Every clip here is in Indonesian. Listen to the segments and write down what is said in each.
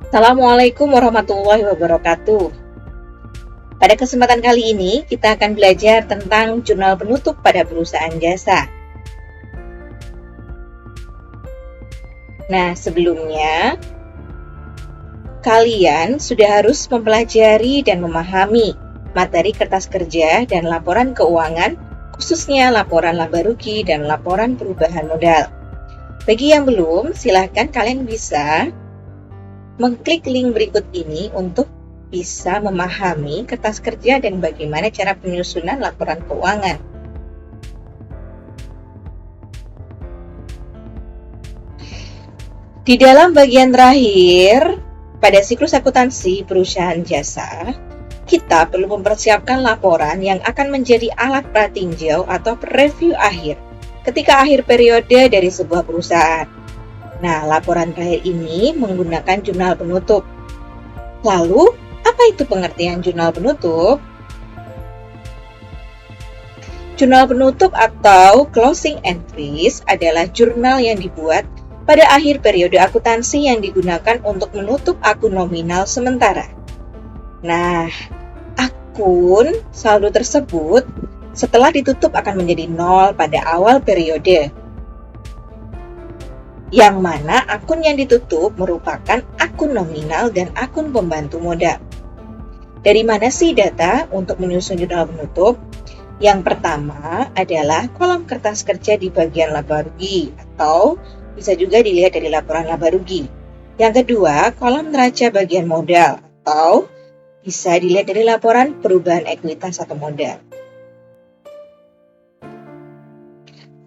Assalamualaikum warahmatullahi wabarakatuh. Pada kesempatan kali ini, kita akan belajar tentang jurnal penutup pada perusahaan jasa. Nah, sebelumnya, kalian sudah harus mempelajari dan memahami materi kertas kerja dan laporan keuangan, khususnya laporan laba rugi dan laporan perubahan modal. Bagi yang belum, silahkan kalian bisa mengklik link berikut ini untuk bisa memahami kertas kerja dan bagaimana cara penyusunan laporan keuangan. Di dalam bagian terakhir, pada siklus akuntansi perusahaan jasa, kita perlu mempersiapkan laporan yang akan menjadi alat pratinjau atau review akhir ketika akhir periode dari sebuah perusahaan. Nah, laporan terakhir ini menggunakan jurnal penutup. Lalu, apa itu pengertian jurnal penutup? Jurnal penutup atau closing entries adalah jurnal yang dibuat pada akhir periode akuntansi yang digunakan untuk menutup akun nominal sementara. Nah, akun saldo tersebut setelah ditutup akan menjadi nol pada awal periode, yang mana akun yang ditutup merupakan akun nominal dan akun pembantu modal. Dari mana sih data untuk menyusun jurnal penutup? Yang pertama adalah kolom kertas kerja di bagian laba rugi, atau bisa juga dilihat dari laporan laba rugi. Yang kedua, kolom neraca bagian modal, atau bisa dilihat dari laporan perubahan ekuitas atau modal.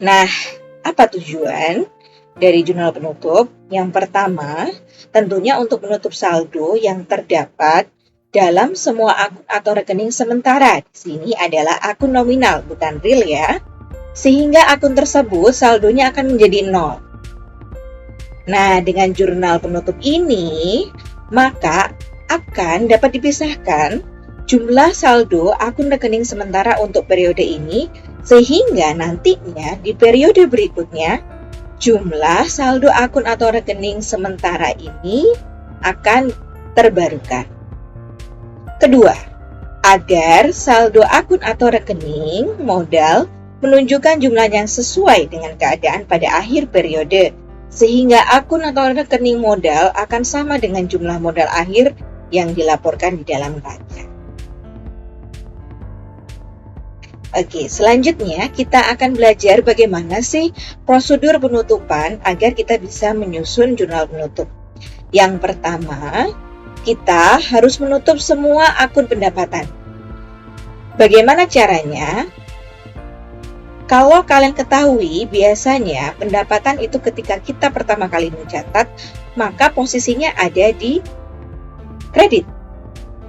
Nah, apa tujuan dari jurnal penutup? Yang pertama, tentunya untuk menutup saldo yang terdapat dalam semua akun atau rekening sementara. Di sini adalah akun nominal, bukan real ya. Sehingga akun tersebut saldonya akan menjadi nol. Nah, dengan jurnal penutup ini, maka akan dapat dipisahkan jumlah saldo akun rekening sementara untuk periode ini, sehingga nantinya di periode berikutnya jumlah saldo akun atau rekening sementara ini akan terbarukan. Kedua, agar saldo akun atau rekening modal menunjukkan jumlah yang sesuai dengan keadaan pada akhir periode, sehingga akun atau rekening modal akan sama dengan jumlah modal akhir yang dilaporkan di dalam neraca. Oke, selanjutnya kita akan belajar bagaimana sih prosedur penutupan agar kita bisa menyusun jurnal penutup. Yang pertama, kita harus menutup semua akun pendapatan. Bagaimana caranya? Kalau kalian ketahui, biasanya pendapatan itu ketika kita pertama kali mencatat, maka posisinya ada di kredit.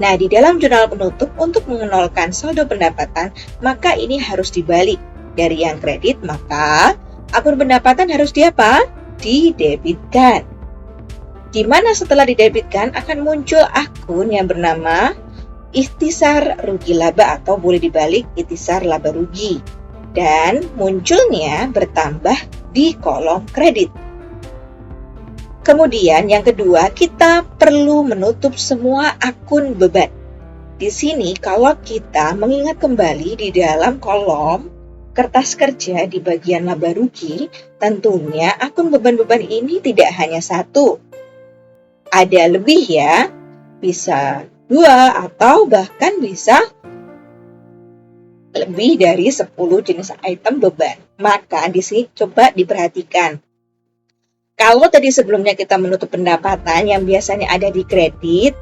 Nah, di dalam jurnal penutup untuk mengenolkan saldo pendapatan, maka ini harus dibalik. Dari yang kredit, maka akun pendapatan harus didebitkan. Di mana setelah didebitkan akan muncul akun yang bernama ikhtisar rugi laba, atau boleh dibalik ikhtisar laba rugi. Dan munculnya bertambah di kolom kredit. Kemudian yang kedua, kita perlu menutup semua akun beban. Di sini kalau kita mengingat kembali di dalam kolom kertas kerja di bagian laba rugi, tentunya akun beban-beban ini tidak hanya satu. Ada lebih ya, bisa 2 atau bahkan bisa lebih dari 10 jenis item beban. Maka di sini coba diperhatikan. Kalau tadi sebelumnya kita menutup pendapatan yang biasanya ada di kredit,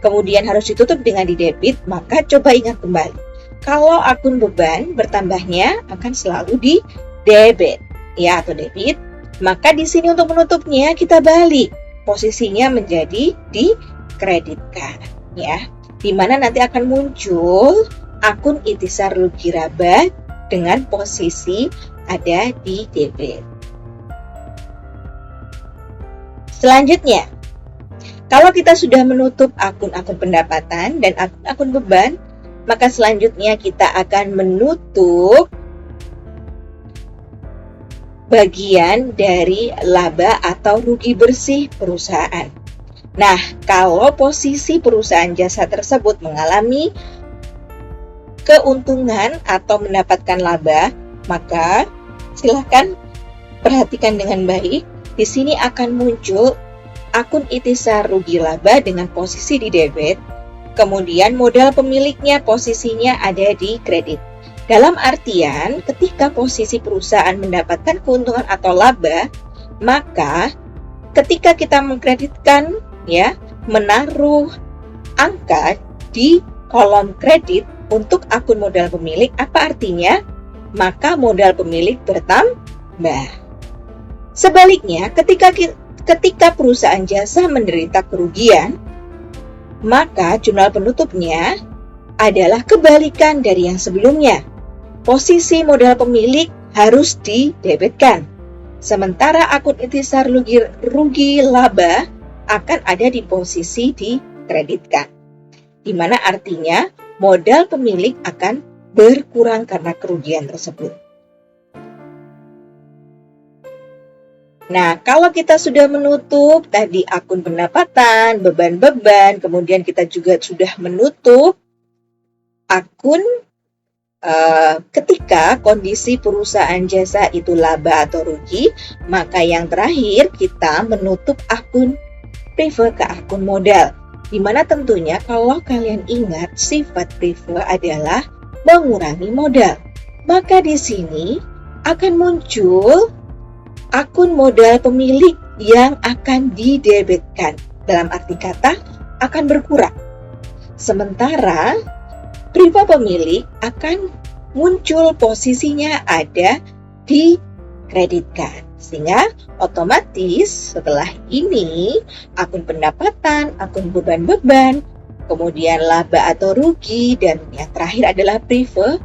kemudian harus ditutup dengan di debit, maka coba ingat kembali. Kalau akun beban bertambahnya akan selalu di debit, ya, atau debit, maka di sini untuk menutupnya kita balik. Posisinya menjadi dikreditkan, ya. Di mana nanti akan muncul akun ikhtisar rugi laba dengan posisi ada di debit. Selanjutnya, kalau kita sudah menutup akun-akun pendapatan dan akun-akun beban, maka selanjutnya kita akan menutup bagian dari laba atau rugi bersih perusahaan. Nah, kalau posisi perusahaan jasa tersebut mengalami keuntungan atau mendapatkan laba, maka silahkan perhatikan dengan baik. Di sini akan muncul akun ikhtisar rugi laba dengan posisi di debit, kemudian modal pemiliknya posisinya ada di kredit. Dalam artian, ketika posisi perusahaan mendapatkan keuntungan atau laba, maka ketika kita mengkreditkan, menaruh angka di kolom kredit untuk akun modal pemilik, apa artinya? Maka modal pemilik bertambah. Sebaliknya, ketika perusahaan jasa menderita kerugian, maka jurnal penutupnya adalah kebalikan dari yang sebelumnya. Posisi modal pemilik harus didebitkan, sementara akun ikhtisar rugi laba akan ada di posisi dikreditkan, di mana artinya modal pemilik akan berkurang karena kerugian tersebut. Nah, kalau kita sudah menutup tadi akun pendapatan, beban-beban, kemudian kita juga sudah menutup akun ketika kondisi perusahaan jasa itu laba atau rugi, maka yang terakhir kita menutup akun prefer ke akun modal, di mana tentunya kalau kalian ingat sifat prefer adalah mengurangi modal, maka di sini akan muncul akun modal pemilik yang akan didebitkan, dalam arti kata akan berkurang, sementara prefer pemilik akan muncul posisinya ada dikreditkan. Sehingga otomatis setelah ini akun pendapatan, akun beban-beban, kemudian laba atau rugi, dan yang terakhir adalah prefer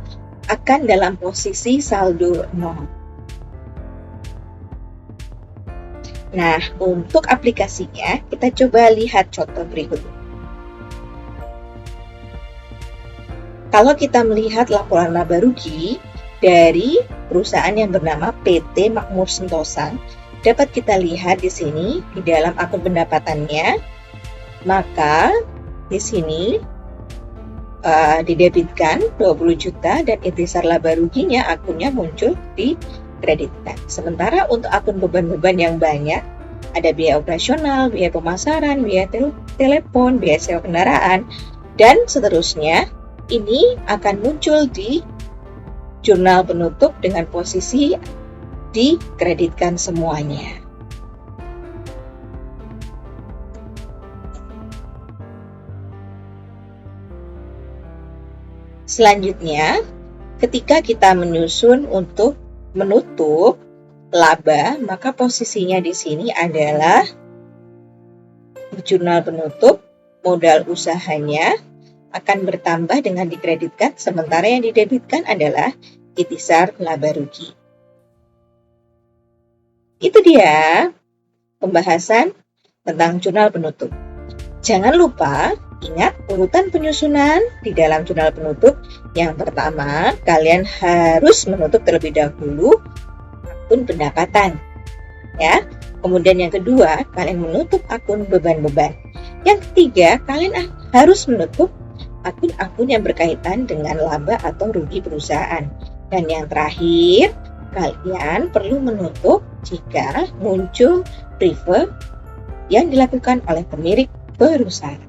akan dalam posisi saldo 0. Nah, untuk aplikasinya kita coba lihat contoh berikut. Kalau kita melihat laporan laba rugi dari perusahaan yang bernama PT Makmur Sentosa, dapat kita lihat di sini di dalam akun pendapatannya, maka di sini didebitkan 20 juta dan ikhtisar laba ruginya akunnya muncul di kreditkan. Sementara untuk akun beban-beban yang banyak, ada biaya operasional, biaya pemasaran, biaya telepon, biaya sewa kendaraan, dan seterusnya, ini akan muncul di jurnal penutup dengan posisi dikreditkan semuanya. Selanjutnya, ketika kita menyusun untuk menutup laba, maka posisinya di sini adalah di jurnal penutup modal usahanya akan bertambah dengan dikreditkan, sementara yang didebitkan adalah ikhtisar laba rugi. Itu dia pembahasan tentang jurnal penutup. Jangan lupa ingat urutan penyusunan di dalam jurnal penutup. Yang pertama, kalian harus menutup terlebih dahulu akun pendapatan, ya. Kemudian yang kedua, kalian menutup akun beban-beban. Yang ketiga, kalian harus menutup akun-akun yang berkaitan dengan laba atau rugi perusahaan. Dan yang terakhir, kalian perlu menutup jika muncul prefer yang dilakukan oleh pemilik perusahaan.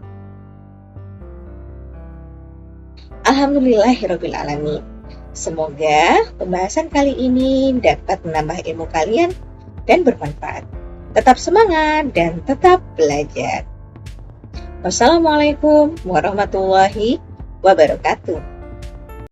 Alhamdulillahirrabbilalamin. Semoga pembahasan kali ini dapat menambah ilmu kalian dan bermanfaat. Tetap semangat dan tetap belajar. Wassalamualaikum warahmatullahi wabarakatuh.